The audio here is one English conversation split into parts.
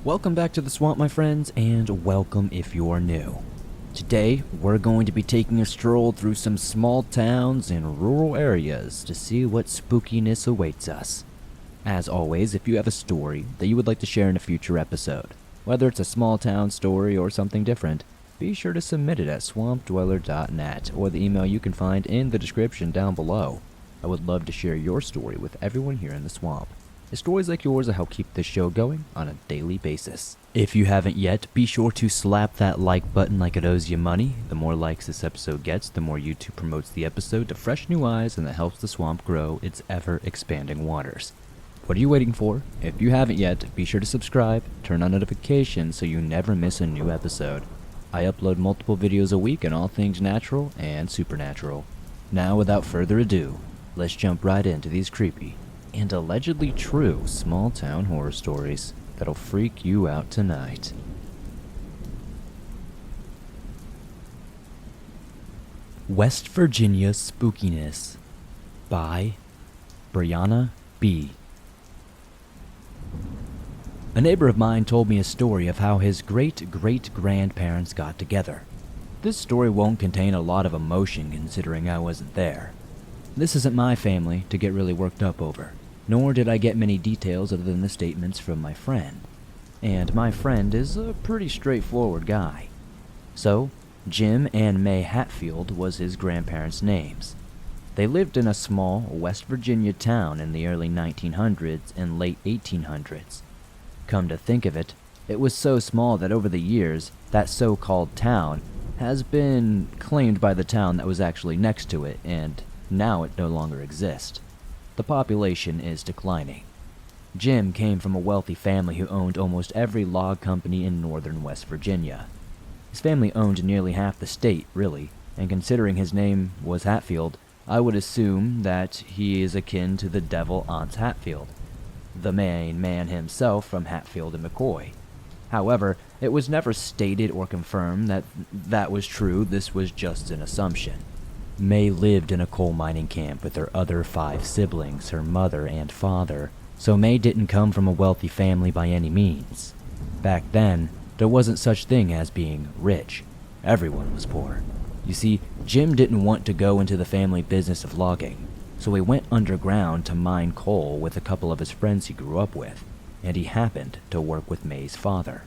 Welcome back to the swamp, my friends, and welcome if you're new. Today, we're going to be taking a stroll through some small towns and rural areas to see what spookiness awaits us. As always, if you have a story that you would like to share in a future episode, whether it's a small town story or something different, be sure to submit it at swampdweller.net or the email you can find in the description down below. I would love to share your story with everyone here in the swamp. Stories like yours will help keep this show going on a daily basis. If you haven't yet, be sure to slap that like button like it owes you money. The more likes this episode gets, the more YouTube promotes the episode to fresh new eyes, and that helps the swamp grow its ever-expanding waters. What are you waiting for? If you haven't yet, be sure to subscribe, turn on notifications so you never miss a new episode. I upload multiple videos a week on all things natural and supernatural. Now, without further ado, let's jump right into these creepy and allegedly true small-town horror stories that'll freak you out tonight. West Virginia Spookiness by Brianna B. A neighbor of mine told me a story of how his great-great-grandparents got together. This story won't contain a lot of emotion considering I wasn't there. This isn't my family to get really worked up over, nor did I get many details other than the statements from my friend. And my friend is a pretty straightforward guy. So, Jim and May Hatfield was his grandparents' names. They lived in a small West Virginia town in the early 1900s and late 1800s. Come to think of it, it was so small that over the years, that so-called town has been claimed by the town that was actually next to it, and now it no longer exists. The population is declining. Jim came from a wealthy family who owned almost every log company in northern West Virginia. His family owned nearly half the state, really, and considering his name was Hatfield, I would assume that he is akin to the devil Aunt Hatfield, the main man himself from Hatfield and McCoy. However, it was never stated or confirmed that that was true. This was just an assumption. May lived in a coal mining camp with her other 5 siblings, her mother and father, so May didn't come from a wealthy family by any means. Back then, there wasn't such thing as being rich. Everyone was poor. You see, Jim didn't want to go into the family business of logging, so he went underground to mine coal with a couple of his friends he grew up with, and he happened to work with May's father.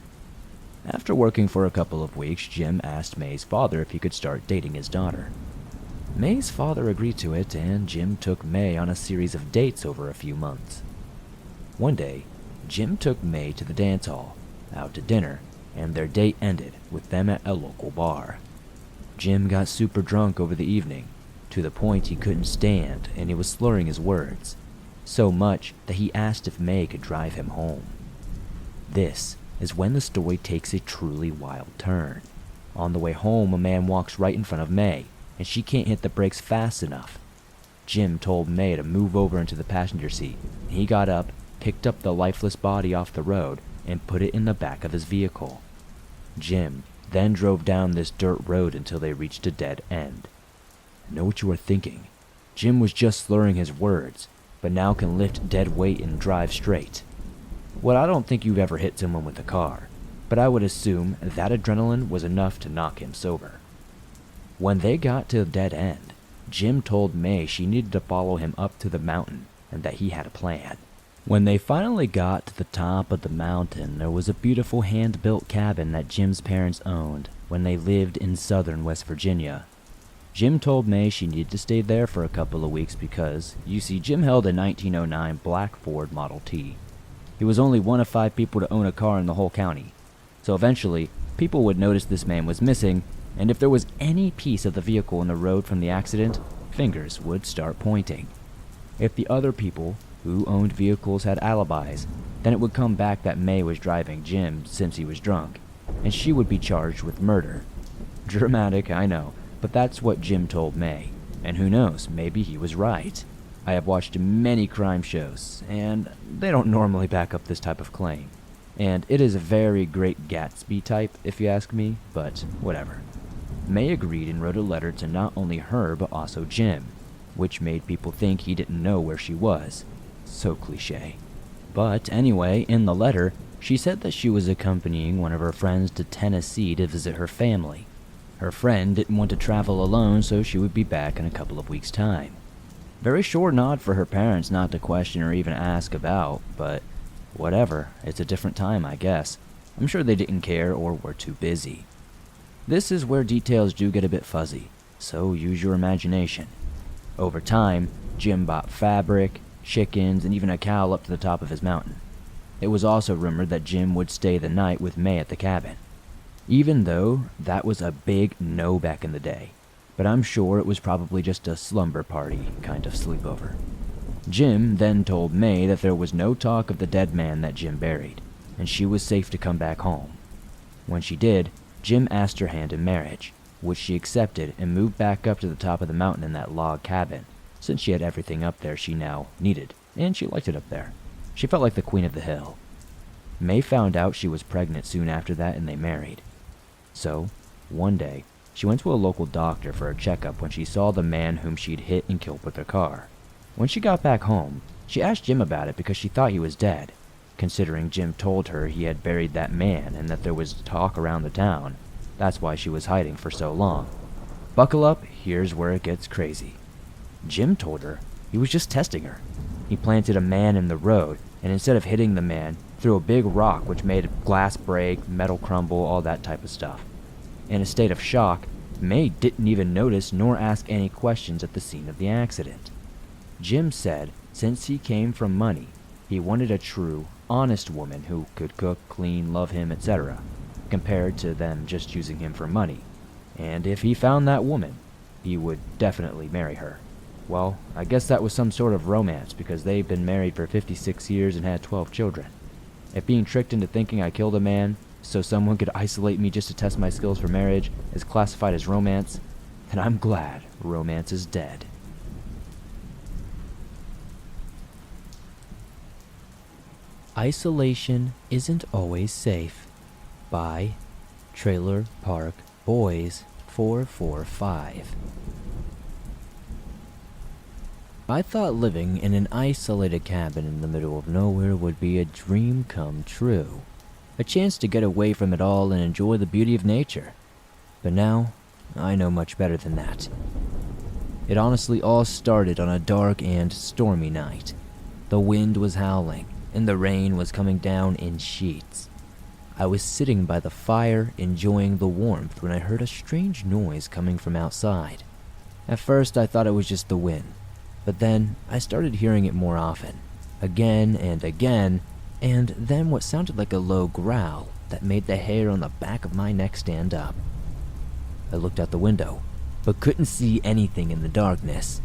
After working for a couple of weeks, Jim asked May's father if he could start dating his daughter. May's father agreed to it, and Jim took May on a series of dates over a few months. One day, Jim took May to the dance hall, out to dinner, and their date ended with them at a local bar. Jim got super drunk over the evening, to the point he couldn't stand and he was slurring his words, so much that he asked if May could drive him home. This is when the story takes a truly wild turn. On the way home, a man walks right in front of May, and she can't hit the brakes fast enough. Jim told May to move over into the passenger seat, and he got up, picked up the lifeless body off the road, and put it in the back of his vehicle. Jim then drove down this dirt road until they reached a dead end. I know what you are thinking. Jim was just slurring his words, but now can lift dead weight and drive straight. Well, I don't think you've ever hit someone with a car, but I would assume that adrenaline was enough to knock him sober. When they got to a dead end, Jim told May she needed to follow him up to the mountain and that he had a plan. When they finally got to the top of the mountain, there was a beautiful hand-built cabin that Jim's parents owned when they lived in southern West Virginia. Jim told May she needed to stay there for a couple of weeks because, you see, Jim held a 1909 black Ford Model T. He was only one of 5 people to own a car in the whole county. So eventually, people would notice this man was missing, and if there was any piece of the vehicle in the road from the accident, fingers would start pointing. If the other people who owned vehicles had alibis, then it would come back that May was driving Jim since he was drunk, and she would be charged with murder. Dramatic, I know, but that's what Jim told May, and who knows, maybe he was right. I have watched many crime shows, and they don't normally back up this type of claim. And it is a very Great Gatsby type, if you ask me, but whatever. May agreed and wrote a letter to not only her but also Jim, which made people think he didn't know where she was. So cliche. But anyway, in the letter, She said that she was accompanying one of her friends to Tennessee to visit her family. Her friend didn't want to travel alone, so she would be back in a couple of weeks' time. Very short nod for her parents not to question or even ask about, but whatever, it's a different time, I guess. I'm sure they didn't care or were too busy. This is where details do get a bit fuzzy, so use your imagination. Over time, Jim bought fabric, chickens, and even a cow up to the top of his mountain. It was also rumored that Jim would stay the night with May at the cabin, even though that was a big no back in the day. But I'm sure it was probably just a slumber party kind of sleepover. Jim then told May that there was no talk of the dead man that Jim buried, and she was safe to come back home. When she did, Jim asked her hand in marriage, which she accepted and moved back up to the top of the mountain in that log cabin, since she had everything up there she now needed, and she liked it up there. She felt like the queen of the hill. May found out she was pregnant soon after that and they married. So, one day, she went to a local doctor for a checkup when she saw the man whom she'd hit and killed with her car. When she got back home, she asked Jim about it because she thought he was dead, considering Jim told her he had buried that man and that there was talk around the town. That's why she was hiding for so long. Buckle up, here's where it gets crazy. Jim told her he was just testing her. He planted a man in the road, and instead of hitting the man, threw a big rock which made glass break, metal crumble, all that type of stuff. In a state of shock, May didn't even notice nor ask any questions at the scene of the accident. Jim said since he came from money, he wanted a true, honest woman who could cook, clean, love him, etc., compared to them just using him for money. And if he found that woman, he would definitely marry her. Well, I guess that was some sort of romance because they've been married for 56 years and had 12 children. If being tricked into thinking I killed a man so someone could isolate me just to test my skills for marriage is classified as romance, then I'm glad romance is dead. Isolation Isn't Always Safe by Trailer Park Boys 445. I thought living in an isolated cabin in the middle of nowhere would be a dream come true. A chance to get away from it all and enjoy the beauty of nature. But now, I know much better than that. It honestly all started on a dark and stormy night. The wind was howling, and the rain was coming down in sheets. I was sitting by the fire, enjoying the warmth, when I heard a strange noise coming from outside. At first, I thought it was just the wind. But then, I started hearing it more often, again and again, and then what sounded like a low growl that made the hair on the back of my neck stand up. I looked out the window, but couldn't see anything in the darkness.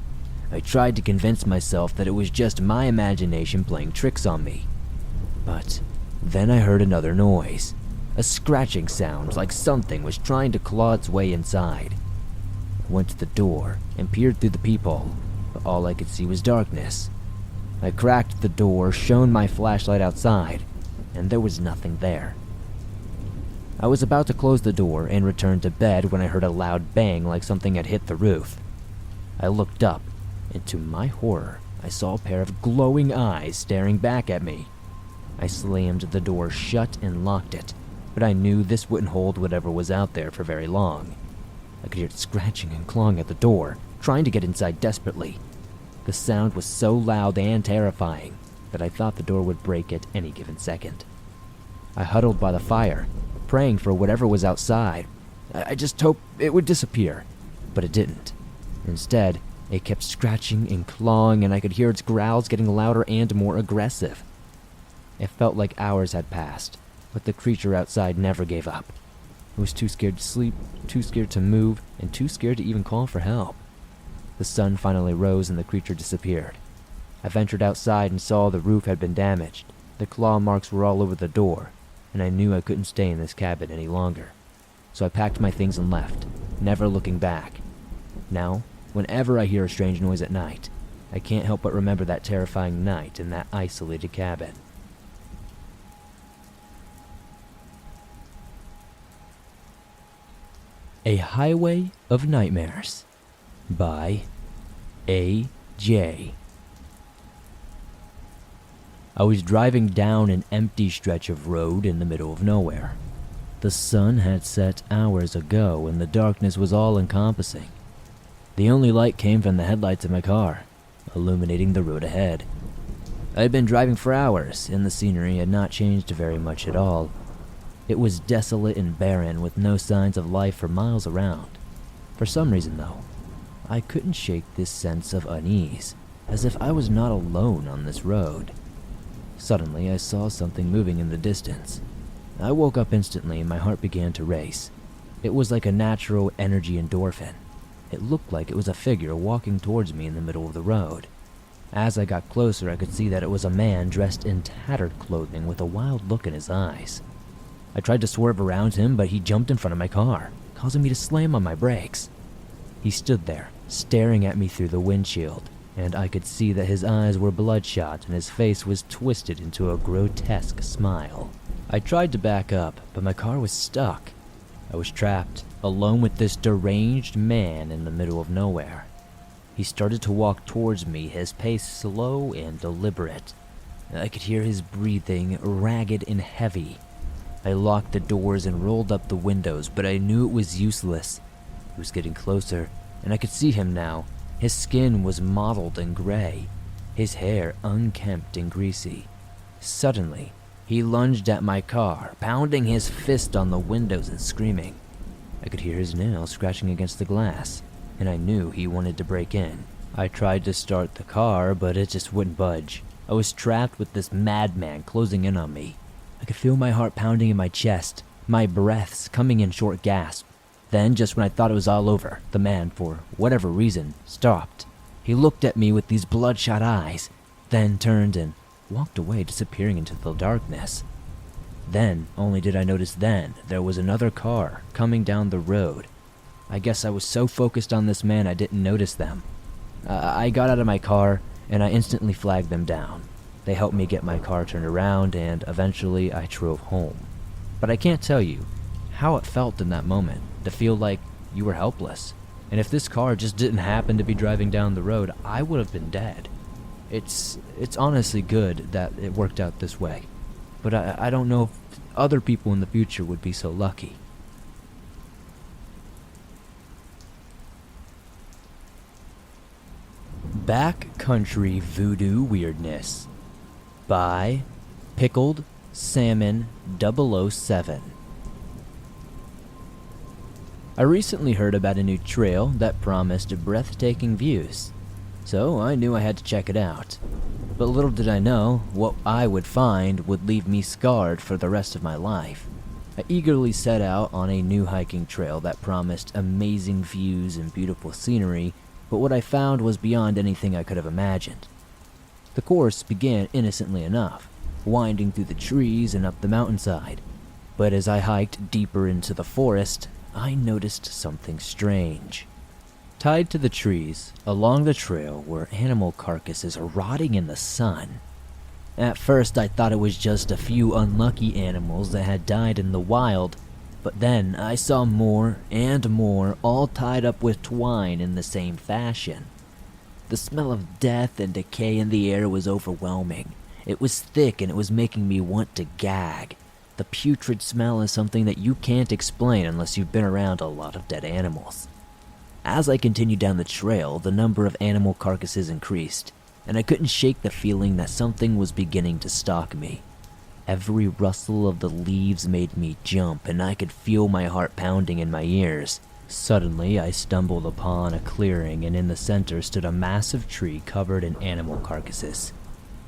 I tried to convince myself that it was just my imagination playing tricks on me. But then I heard another noise, a scratching sound like something was trying to claw its way inside. I went to the door and peered through the peephole. All I could see was darkness. I cracked the door, shone my flashlight outside, and there was nothing there. I was about to close the door and return to bed when I heard a loud bang like something had hit the roof. I looked up, and to my horror, I saw a pair of glowing eyes staring back at me. I slammed the door shut and locked it, but I knew this wouldn't hold whatever was out there for very long. I could hear it scratching and clawing at the door, trying to get inside desperately. The sound was so loud and terrifying that I thought the door would break at any given second. I huddled by the fire, praying for whatever was outside. I just hoped it would disappear, but it didn't. Instead, it kept scratching and clawing, and I could hear its growls getting louder and more aggressive. It felt like hours had passed, but the creature outside never gave up. I was too scared to sleep, too scared to move, and too scared to even call for help. The sun finally rose and the creature disappeared. I ventured outside and saw the roof had been damaged. The claw marks were all over the door, and I knew I couldn't stay in this cabin any longer. So I packed my things and left, never looking back. Now, whenever I hear a strange noise at night, I can't help but remember that terrifying night in that isolated cabin. A Highway of Nightmares by A.J. I was driving down an empty stretch of road in the middle of nowhere. The sun had set hours ago and the darkness was all-encompassing. The only light came from the headlights of my car, illuminating the road ahead. I had been driving for hours, and the scenery had not changed very much at all. It was desolate and barren, with no signs of life for miles around. For some reason, though, I couldn't shake this sense of unease, as if I was not alone on this road. Suddenly, I saw something moving in the distance. I woke up instantly and my heart began to race. It was like a natural energy endorphin. It looked like it was a figure walking towards me in the middle of the road. As I got closer, I could see that it was a man dressed in tattered clothing with a wild look in his eyes. I tried to swerve around him, but he jumped in front of my car, causing me to slam on my brakes. He stood there, staring at me through the windshield, and I could see that his eyes were bloodshot and his face was twisted into a grotesque smile. I tried to back up, but my car was stuck. I was trapped, alone with this deranged man in the middle of nowhere. He started to walk towards me, his pace slow and deliberate. I could hear his breathing, ragged and heavy. I locked the doors and rolled up the windows, but I knew it was useless. He was getting closer, and I could see him now. His skin was mottled and gray, his hair unkempt and greasy. Suddenly, he lunged at my car, pounding his fist on the windows and screaming. I could hear his nails scratching against the glass, and I knew he wanted to break in. I tried to start the car, but it just wouldn't budge. I was trapped with this madman closing in on me. I could feel my heart pounding in my chest, my breaths coming in short gasps. Then, just when I thought it was all over, the man, for whatever reason, stopped. He looked at me with these bloodshot eyes, then turned and walked away, disappearing into the darkness. Then, only did I notice then, there was another car coming down the road. I guess I was so focused on this man I didn't notice them. I got out of my car, and I instantly flagged them down. They helped me get my car turned around, and eventually I drove home. But I can't tell you how it felt in that moment, to feel like you were helpless. And if this car just didn't happen to be driving down the road, I would have been dead. It's honestly good that it worked out this way. But I don't know if other people in the future would be so lucky. Backcountry Voodoo Weirdness by Pickled Salmon 007. I recently heard about a new trail that promised breathtaking views, so I knew I had to check it out. But little did I know, what I would find would leave me scarred for the rest of my life. I eagerly set out on a new hiking trail that promised amazing views and beautiful scenery, but what I found was beyond anything I could have imagined. The course began innocently enough, winding through the trees and up the mountainside. But as I hiked deeper into the forest, I noticed something strange. Tied to the trees, along the trail, were animal carcasses rotting in the sun. At first, I thought it was just a few unlucky animals that had died in the wild, but then I saw more and more, all tied up with twine in the same fashion. The smell of death and decay in the air was overwhelming. It was thick and it was making me want to gag. The putrid smell is something that you can't explain unless you've been around a lot of dead animals. As I continued down the trail, the number of animal carcasses increased, and I couldn't shake the feeling that something was beginning to stalk me. Every rustle of the leaves made me jump, and I could feel my heart pounding in my ears. Suddenly, I stumbled upon a clearing, and in the center stood a massive tree covered in animal carcasses.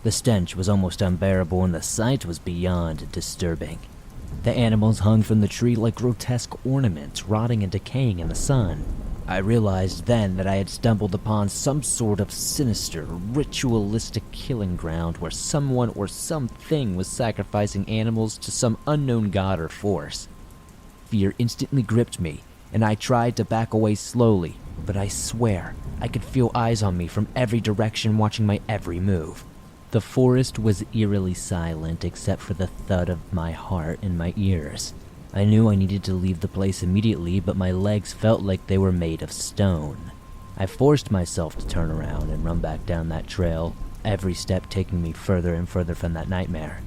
The stench was almost unbearable, and the sight was beyond disturbing. The animals hung from the tree like grotesque ornaments, rotting and decaying in the sun. I realized then that I had stumbled upon some sort of sinister, ritualistic killing ground where someone or something was sacrificing animals to some unknown god or force. Fear instantly gripped me, and I tried to back away slowly, but I swear I could feel eyes on me from every direction watching my every move. The forest was eerily silent except for the thud of my heart in my ears. I knew I needed to leave the place immediately, but my legs felt like they were made of stone. I forced myself to turn around and run back down that trail, every step taking me further and further from that nightmare.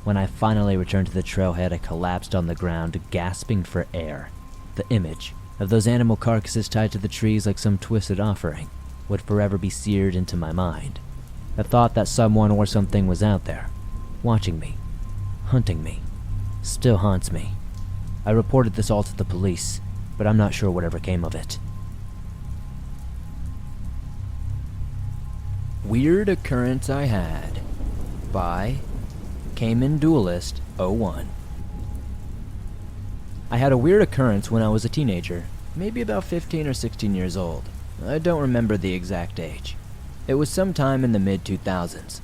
When I finally returned to the trailhead, I collapsed on the ground, gasping for air. The image of those animal carcasses tied to the trees like some twisted offering would forever be seared into my mind. The thought that someone or something was out there, watching me, hunting me, still haunts me. I reported this all to the police, but I'm not sure whatever came of it. Weird Occurrence I Had by Cayman Duelist 01. I had a weird occurrence when I was a teenager, maybe about 15 or 16 years old. I don't remember the exact age. It was sometime in the mid-2000s.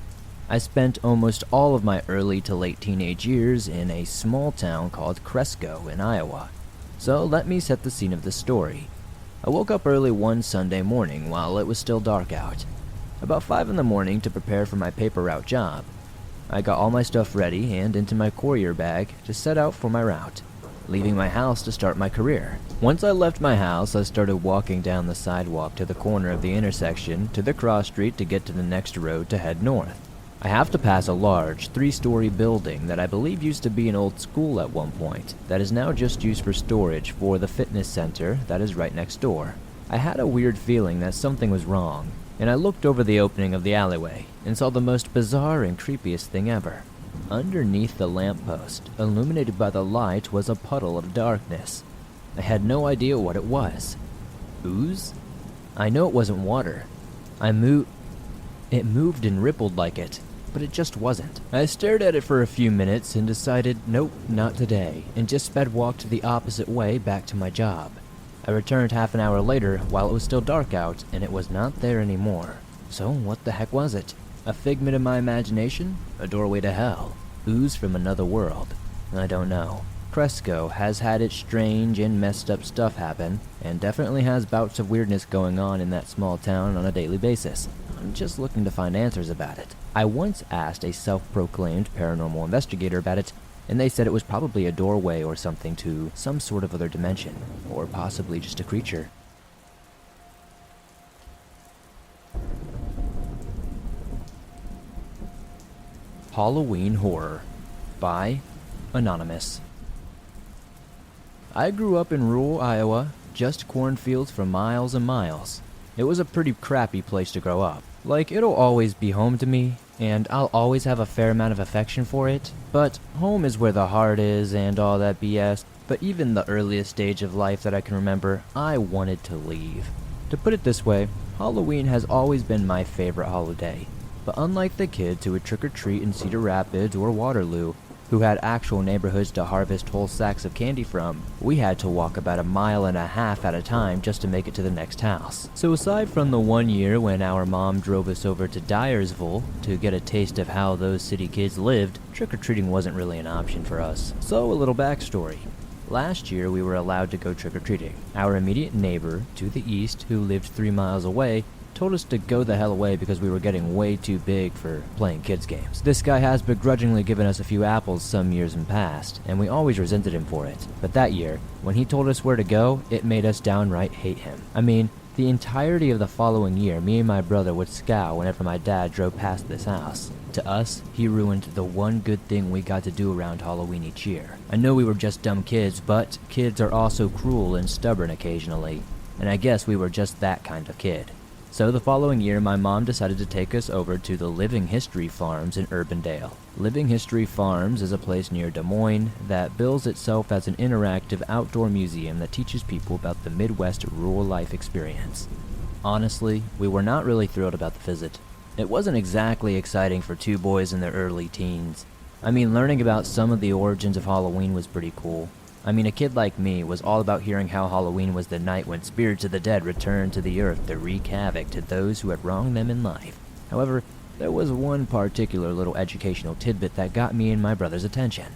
I spent almost all of my early to late teenage years in a small town called Cresco in Iowa. So let me set the scene of this story. I woke up early one Sunday morning while it was still dark out. About 5 in the morning to prepare for my paper route job. I got all my stuff ready and into my courier bag to set out for my route, leaving my house to start my career. Once I left my house, I started walking down the sidewalk to the corner of the intersection to the cross street to get to the next road to head north. I have to pass a large 3-story building that I believe used to be an old school at one point, that is now just used for storage for the fitness center that is right next door. I had a weird feeling that something was wrong, and I looked over the opening of the alleyway and saw the most bizarre and creepiest thing ever. Underneath the lamppost, illuminated by the light, was a puddle of darkness. I had no idea what it was. Ooze? I know it wasn't water. It moved and rippled like it, but it just wasn't. I stared at it for a few minutes and decided, nope, not today, and just sped walked the opposite way back to my job. I returned half an hour later while it was still dark out, and it was not there anymore. So what the heck was it? A figment of my imagination? A doorway to hell? Ooze from another world? I don't know. Cresco has had its strange and messed up stuff happen, and definitely has bouts of weirdness going on in that small town on a daily basis. I'm just looking to find answers about it. I once asked a self-proclaimed paranormal investigator about it, and they said it was probably a doorway or something to some sort of other dimension, or possibly just a creature. Halloween Horror by Anonymous. I grew up in rural Iowa, just cornfields for miles and miles. It was a pretty crappy place to grow up. Like, it'll always be home to me, and I'll always have a fair amount of affection for it, but home is where the heart is and all that BS. But even the earliest stage of life that I can remember, I wanted to leave. To put it this way, Halloween has always been my favorite holiday. But unlike the kids who would trick-or-treat in Cedar Rapids or Waterloo, who had actual neighborhoods to harvest whole sacks of candy from, we had to walk about 1.5 miles at a time just to make it to the next house. So aside from the one year when our mom drove us over to Dyersville to get a taste of how those city kids lived, trick-or-treating wasn't really an option for us. So a little backstory. Last year we were allowed to go trick-or-treating. Our immediate neighbor to the east, who lived 3 miles away, told us to go the hell away because we were getting way too big for playing kids games. This guy has begrudgingly given us a few apples some years in past, and we always resented him for it. But that year, when he told us where to go, it made us downright hate him. I mean, the entirety of the following year, me and my brother would scowl whenever my dad drove past this house. To us, he ruined the one good thing we got to do around Halloween each year. I know we were just dumb kids, but kids are also cruel and stubborn occasionally, and I guess we were just that kind of kid. So the following year, my mom decided to take us over to the Living History Farms in Urbandale. Living History Farms is a place near Des Moines that bills itself as an interactive outdoor museum that teaches people about the Midwest rural life experience. Honestly, we were not really thrilled about the visit. It wasn't exactly exciting for two boys in their early teens. I mean, learning about some of the origins of Halloween was pretty cool. I mean, a kid like me was all about hearing how Halloween was the night when spirits of the dead returned to the earth to wreak havoc to those who had wronged them in life. However, there was one particular little educational tidbit that got me and my brother's attention.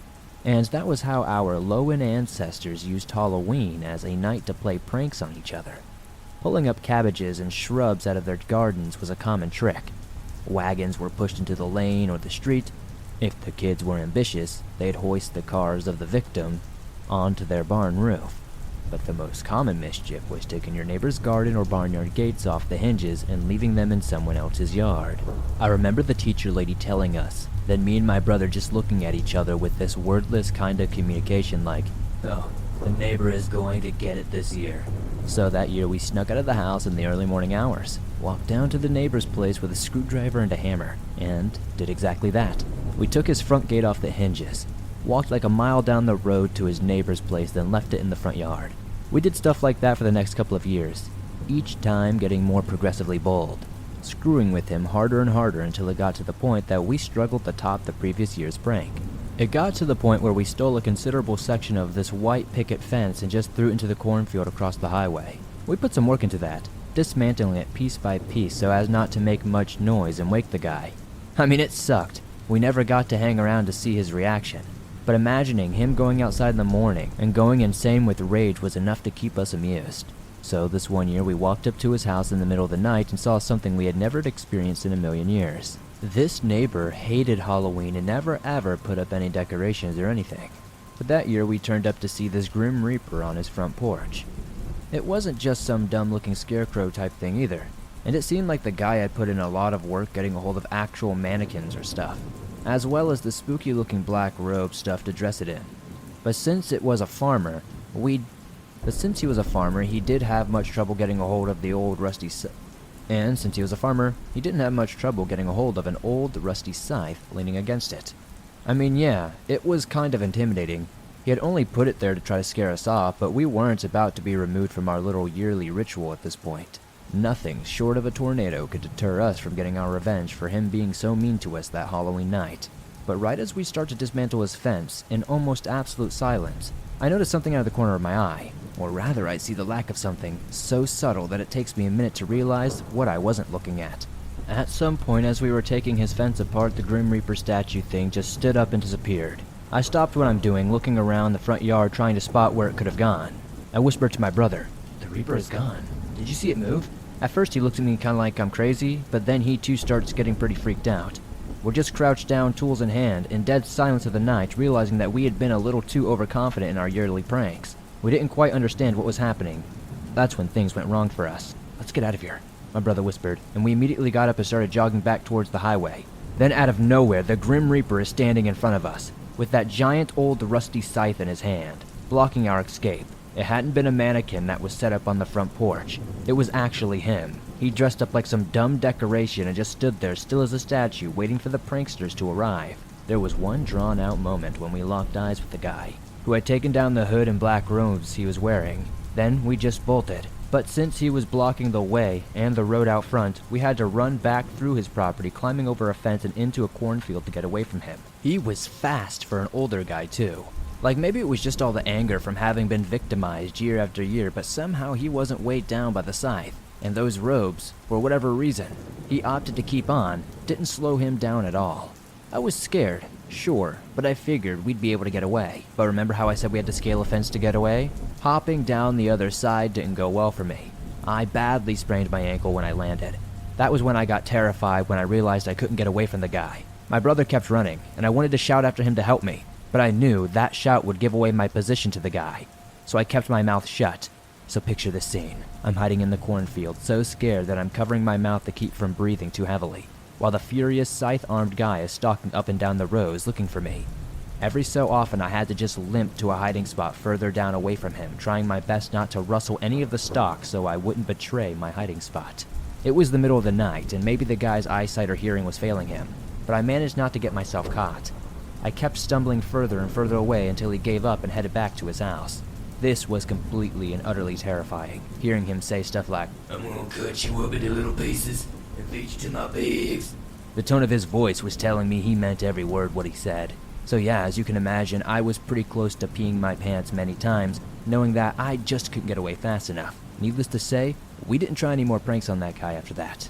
And that was how our Loan ancestors used Halloween as a night to play pranks on each other. Pulling up cabbages and shrubs out of their gardens was a common trick. Wagons were pushed into the lane or the street. If the kids were ambitious, they'd hoist the cars of the victim onto their barn roof. But the most common mischief was taking your neighbor's garden or barnyard gates off the hinges and leaving them in someone else's yard. I remember the teacher lady telling us, then me and my brother just looking at each other with this wordless kind of communication like, "Oh, the neighbor is going to get it this year." So that year we snuck out of the house in the early morning hours, walked down to the neighbor's place with a screwdriver and a hammer, and did exactly that. We took his front gate off the hinges, walked like a mile down the road to his neighbor's place, then left it in the front yard. We did stuff like that for the next couple of years, each time getting more progressively bold, screwing with him harder and harder until it got to the point that we struggled to top the previous year's prank. It got to the point where we stole a considerable section of this white picket fence and just threw it into the cornfield across the highway. We put some work into that, dismantling it piece by piece so as not to make much noise and wake the guy. I mean, it sucked. We never got to hang around to see his reaction. But imagining him going outside in the morning and going insane with rage was enough to keep us amused. So this one year we walked up to his house in the middle of the night and saw something we had never experienced in a million years. This neighbor hated Halloween and never ever put up any decorations or anything. But that year we turned up to see this Grim Reaper on his front porch. It wasn't just some dumb looking scarecrow type thing either, and it seemed like the guy had put in a lot of work getting a hold of actual mannequins or stuff, as well as the spooky looking black robe stuff to dress it in. But since he was a farmer, he did have much trouble getting a hold of the old rusty And since he was a farmer, he didn't have much trouble getting a hold of an old rusty scythe leaning against it. I mean, yeah, it was kind of intimidating. He had only put it there to try to scare us off, but we weren't about to be removed from our little yearly ritual at this point. Nothing short of a tornado could deter us from getting our revenge for him being so mean to us that Halloween night. But right as we start to dismantle his fence, in almost absolute silence, I notice something out of the corner of my eye. Or rather, I see the lack of something so subtle that it takes me a minute to realize what I wasn't looking at. At some point as we were taking his fence apart, the Grim Reaper statue thing just stood up and disappeared. I stopped what I'm doing, looking around the front yard trying to spot where it could have gone. I whispered to my brother, "The Reaper is gone. Did you see it move?" At first he looked at me kinda like I'm crazy, but then he too starts getting pretty freaked out. We're just crouched down, tools in hand, in dead silence of the night, realizing that we had been a little too overconfident in our yearly pranks. We didn't quite understand what was happening. That's when things went wrong for us. "Let's get out of here," my brother whispered, and we immediately got up and started jogging back towards the highway. Then out of nowhere, the Grim Reaper is standing in front of us, with that giant old rusty scythe in his hand, blocking our escape. It hadn't been a mannequin that was set up on the front porch. It was actually him. He dressed up like some dumb decoration and just stood there still as a statue, waiting for the pranksters to arrive. There was one drawn-out moment when we locked eyes with the guy, who had taken down the hood and black robes he was wearing. Then we just bolted. But since he was blocking the way and the road out front, we had to run back through his property, climbing over a fence and into a cornfield to get away from him. He was fast for an older guy too. Like maybe it was just all the anger from having been victimized year after year, but somehow he wasn't weighed down by the scythe. And those robes, for whatever reason, he opted to keep on, didn't slow him down at all. I was scared, sure, but I figured we'd be able to get away. But remember how I said we had to scale a fence to get away? Hopping down the other side didn't go well for me. I badly sprained my ankle when I landed. That was when I got terrified when I realized I couldn't get away from the guy. My brother kept running, and I wanted to shout after him to help me, but I knew that shout would give away my position to the guy. So I kept my mouth shut. So picture this scene. I'm hiding in the cornfield, so scared that I'm covering my mouth to keep from breathing too heavily, while the furious scythe-armed guy is stalking up and down the rows looking for me. Every so often I had to just limp to a hiding spot further down away from him, trying my best not to rustle any of the stalks so I wouldn't betray my hiding spot. It was the middle of the night, and maybe the guy's eyesight or hearing was failing him, but I managed not to get myself caught. I kept stumbling further and further away until he gave up and headed back to his house. This was completely and utterly terrifying, hearing him say stuff like, "I'm gonna cut you up into little pieces and feed you to my pigs." The tone of his voice was telling me he meant every word what he said. So yeah, as you can imagine, I was pretty close to peeing my pants many times, knowing that I just couldn't get away fast enough. Needless to say, we didn't try any more pranks on that guy after that.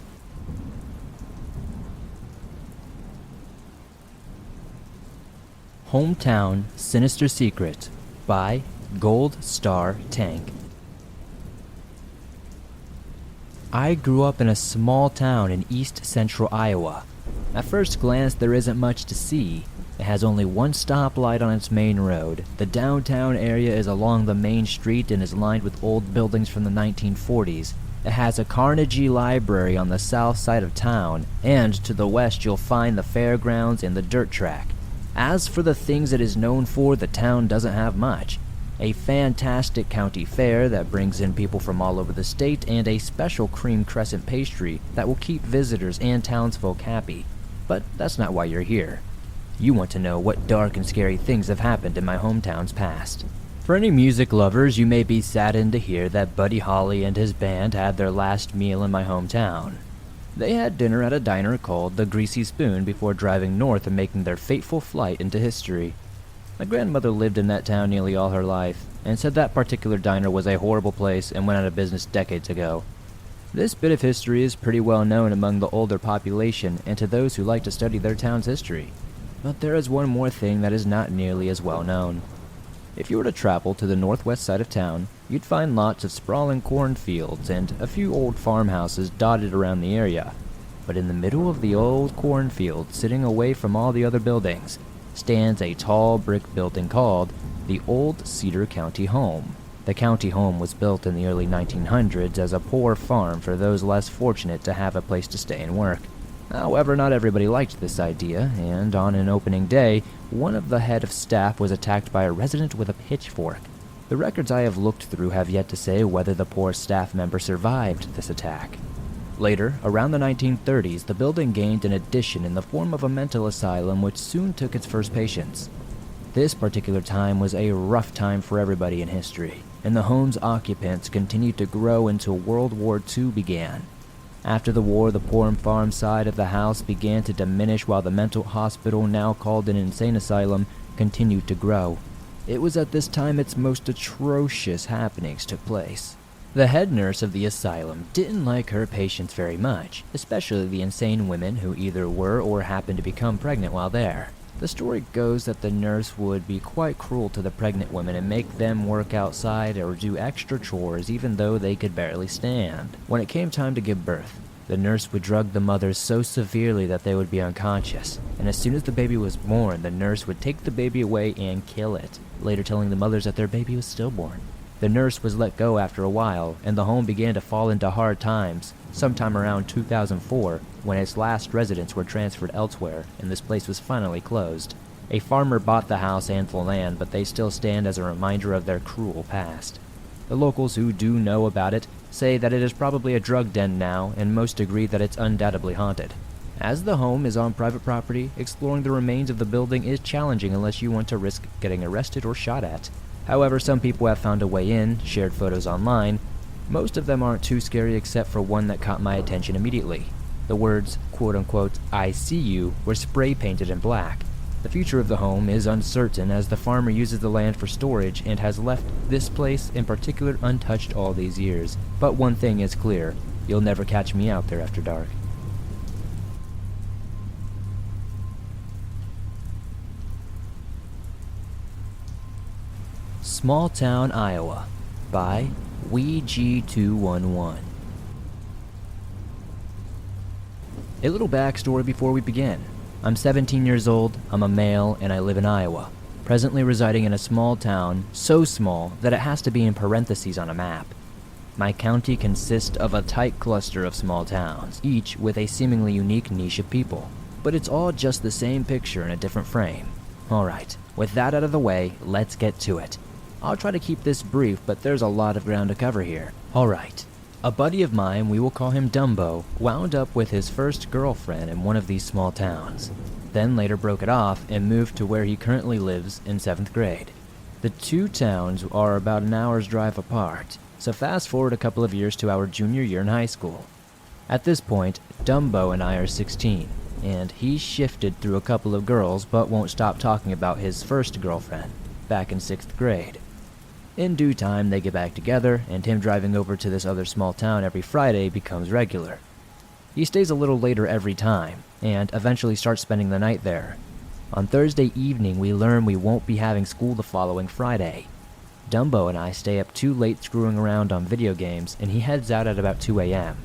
Hometown Sinister Secret by Gold Star Tank. I grew up in a small town in east central Iowa. At first glance, there isn't much to see, It has only one stoplight on its main road. The downtown area is along the main street and is lined with old buildings from the 1940s. It has a Carnegie Library on the south side of town, and to the west you'll find the fairgrounds and the dirt track. As for the things it is known for, the town doesn't have much. A fantastic county fair that brings in people from all over the state, and a special cream crescent pastry that will keep visitors and townsfolk happy. But that's not why you're here. You want to know what dark and scary things have happened in my hometown's past. For any music lovers, you may be saddened to hear that Buddy Holly and his band had their last meal in my hometown. They had dinner at a diner called the Greasy Spoon before driving north and making their fateful flight into history. My grandmother lived in that town nearly all her life, and said that particular diner was a horrible place and went out of business decades ago. This bit of history is pretty well known among the older population and to those who like to study their town's history. But there is one more thing that is not nearly as well known. If you were to travel to the northwest side of town, you'd find lots of sprawling cornfields and a few old farmhouses dotted around the area. But in the middle of the old cornfield, sitting away from all the other buildings, stands a tall brick building called the Old Cedar County Home. The county home was built in the early 1900s as a poor farm for those less fortunate to have a place to stay and work. However, not everybody liked this idea, and on an opening day, one of the head of staff was attacked by a resident with a pitchfork. The records I have looked through have yet to say whether the poor staff member survived this attack. Later, around the 1930s, the building gained an addition in the form of a mental asylum which soon took its first patients. This particular time was a rough time for everybody in history, and the home's occupants continued to grow until World War II began. After the war, the poor farm side of the house began to diminish while the mental hospital, now called an insane asylum, continued to grow. It was at this time its most atrocious happenings took place. The head nurse of the asylum didn't like her patients very much, especially the insane women who either were or happened to become pregnant while there. The story goes that the nurse would be quite cruel to the pregnant women and make them work outside or do extra chores even though they could barely stand. When it came time to give birth, the nurse would drug the mothers so severely that they would be unconscious, and as soon as the baby was born, the nurse would take the baby away and kill it, later telling the mothers that their baby was stillborn. The nurse was let go after a while, and the home began to fall into hard times, sometime around 2004, when its last residents were transferred elsewhere, and this place was finally closed. A farmer bought the house and the land, but they still stand as a reminder of their cruel past. The locals who do know about it say that it is probably a drug den now, and most agree that it's undoubtedly haunted. As the home is on private property, exploring the remains of the building is challenging unless you want to risk getting arrested or shot at. However, some people have found a way in, shared photos online. Most of them aren't too scary except for one that caught my attention immediately. The words, quote-unquote, "I see you," were spray painted in black. The future of the home is uncertain as the farmer uses the land for storage and has left this place in particular untouched all these years. But one thing is clear, you'll never catch me out there after dark. Small Town, Iowa, by WeG211. A little backstory before we begin. I'm 17 years old, I'm a male, and I live in Iowa, presently residing in a small town, so small that it has to be in parentheses on a map. My county consists of a tight cluster of small towns, each with a seemingly unique niche of people, but it's all just the same picture in a different frame. Alright, with that out of the way, let's get to it. I'll try to keep this brief, but there's a lot of ground to cover here. Alright. A buddy of mine, we will call him Dumbo, wound up with his first girlfriend in one of these small towns, then later broke it off and moved to where he currently lives in 7th grade. The two towns are about an hour's drive apart, so fast forward a couple of years to our junior year in high school. At this point, Dumbo and I are 16, and he's shifted through a couple of girls but won't stop talking about his first girlfriend, back in 6th grade. In due time, they get back together, and him driving over to this other small town every Friday becomes regular. He stays a little later every time, and eventually starts spending the night there. On Thursday evening, we learn we won't be having school the following Friday. Dumbo and I stay up too late screwing around on video games, and he heads out at about 2 a.m.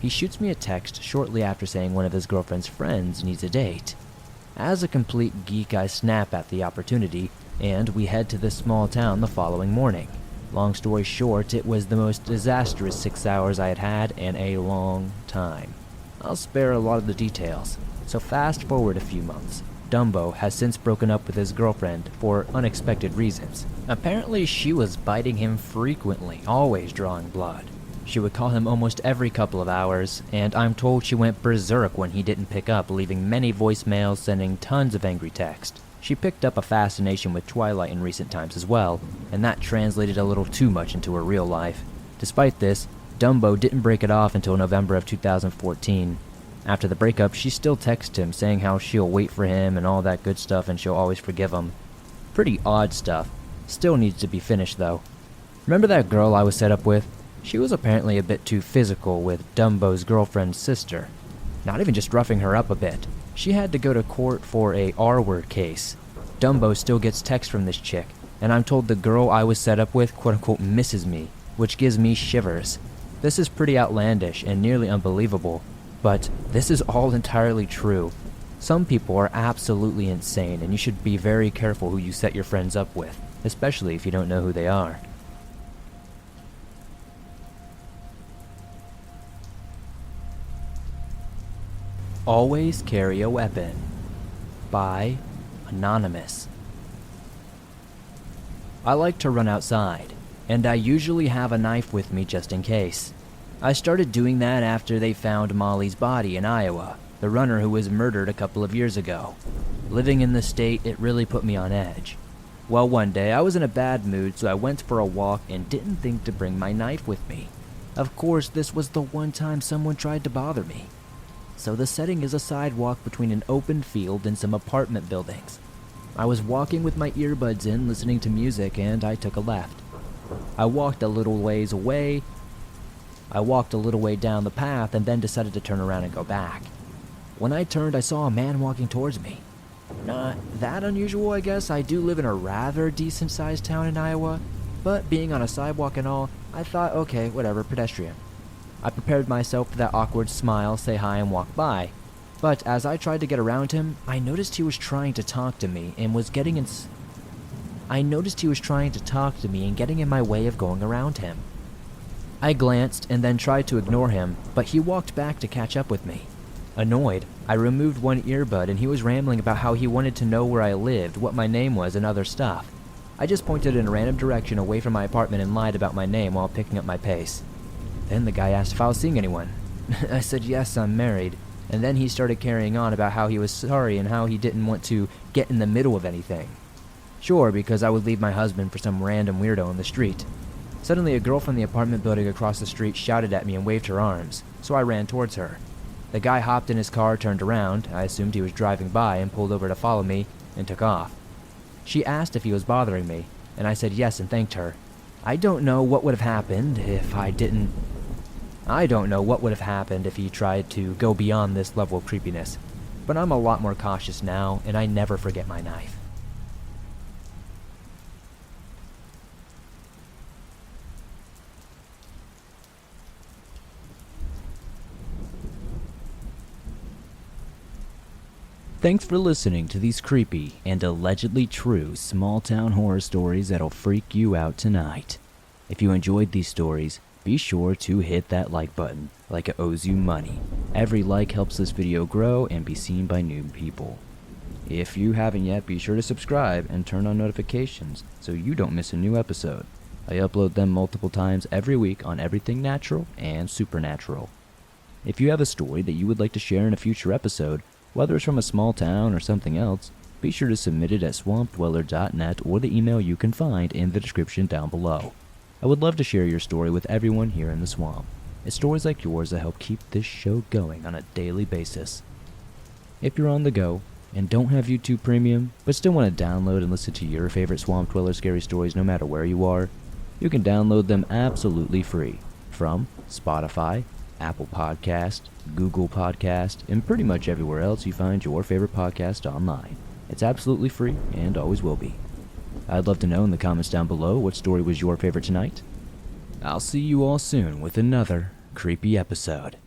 He shoots me a text shortly after saying one of his girlfriend's friends needs a date. As a complete geek, I snap at the opportunity, and we head to this small town the following morning. Long story short, it was the most disastrous 6 hours I had had in a long time. I'll spare a lot of the details, so fast forward a few months. Dumbo has since broken up with his girlfriend for unexpected reasons. Apparently she was biting him frequently, always drawing blood. She would call him almost every couple of hours, and I'm told she went berserk when he didn't pick up, leaving many voicemails, sending tons of angry text. She picked up a fascination with Twilight in recent times as well, and that translated a little too much into her real life. Despite this, Dumbo didn't break it off until November of 2014. After the breakup, she still texts him saying how she'll wait for him and all that good stuff and she'll always forgive him. Pretty odd stuff. Still needs to be finished though. Remember that girl I was set up with? She was apparently a bit too physical with Dumbo's girlfriend's sister. Not even just roughing her up a bit. She had to go to court for a R-word case. Dumbo still gets texts from this chick, and I'm told the girl I was set up with quote-unquote misses me, which gives me shivers. This is pretty outlandish and nearly unbelievable, but this is all entirely true. Some people are absolutely insane, and you should be very careful who you set your friends up with, especially if you don't know who they are. Always Carry a Weapon by Anonymous. I like to run outside, and I usually have a knife with me just in case. I started doing that after they found Molly's body in Iowa, the runner who was murdered a couple of years ago. Living in the state, it really put me on edge. Well, one day I was in a bad mood, so I went for a walk and didn't think to bring my knife with me. Of course, this was the one time someone tried to bother me. So the setting is a sidewalk between an open field and some apartment buildings. I was walking with my earbuds in, listening to music, and I took a left. I walked a little way down the path and then decided to turn around and go back. When I turned, I saw a man walking towards me. Not that unusual, I guess. I do live in a rather decent-sized town in Iowa, but being on a sidewalk and all, I thought, okay, whatever, pedestrian. I prepared myself for that awkward smile, say hi, and walk by. But as I tried to get around him, I noticed he was trying to talk to me and getting in my way of going around him. I glanced and then tried to ignore him, but he walked back to catch up with me. Annoyed, I removed one earbud and he was rambling about how he wanted to know where I lived, what my name was, and other stuff. I just pointed in a random direction away from my apartment and lied about my name while picking up my pace. Then the guy asked if I was seeing anyone. I said yes, I'm married, and then he started carrying on about how he was sorry and how he didn't want to get in the middle of anything. Sure, because I would leave my husband for some random weirdo in the street. Suddenly, a girl from the apartment building across the street shouted at me and waved her arms, so I ran towards her. The guy hopped in his car, turned around, I assumed he was driving by, and pulled over to follow me, and took off. She asked if he was bothering me, and I said yes and thanked her. I don't know what would have happened if he tried to go beyond this level of creepiness, but I'm a lot more cautious now, and I never forget my knife. Thanks for listening to these creepy and allegedly true small-town horror stories that'll freak you out tonight. If you enjoyed these stories, be sure to hit that like button, like it owes you money. Every like helps this video grow and be seen by new people. If you haven't yet, be sure to subscribe and turn on notifications so you don't miss a new episode. I upload them multiple times every week on everything natural and supernatural. If you have a story that you would like to share in a future episode, whether it's from a small town or something else, be sure to submit it at swampdweller.net or the email you can find in the description down below. I would love to share your story with everyone here in the swamp. It's stories like yours that help keep this show going on a daily basis. If you're on the go and don't have YouTube Premium, but still want to download and listen to your favorite Swamp Dweller scary stories no matter where you are, you can download them absolutely free from Spotify, Apple Podcast, Google Podcast, and pretty much everywhere else you find your favorite podcast online. It's absolutely free and always will be. I'd love to know in the comments down below what story was your favorite tonight. I'll see you all soon with another creepy episode.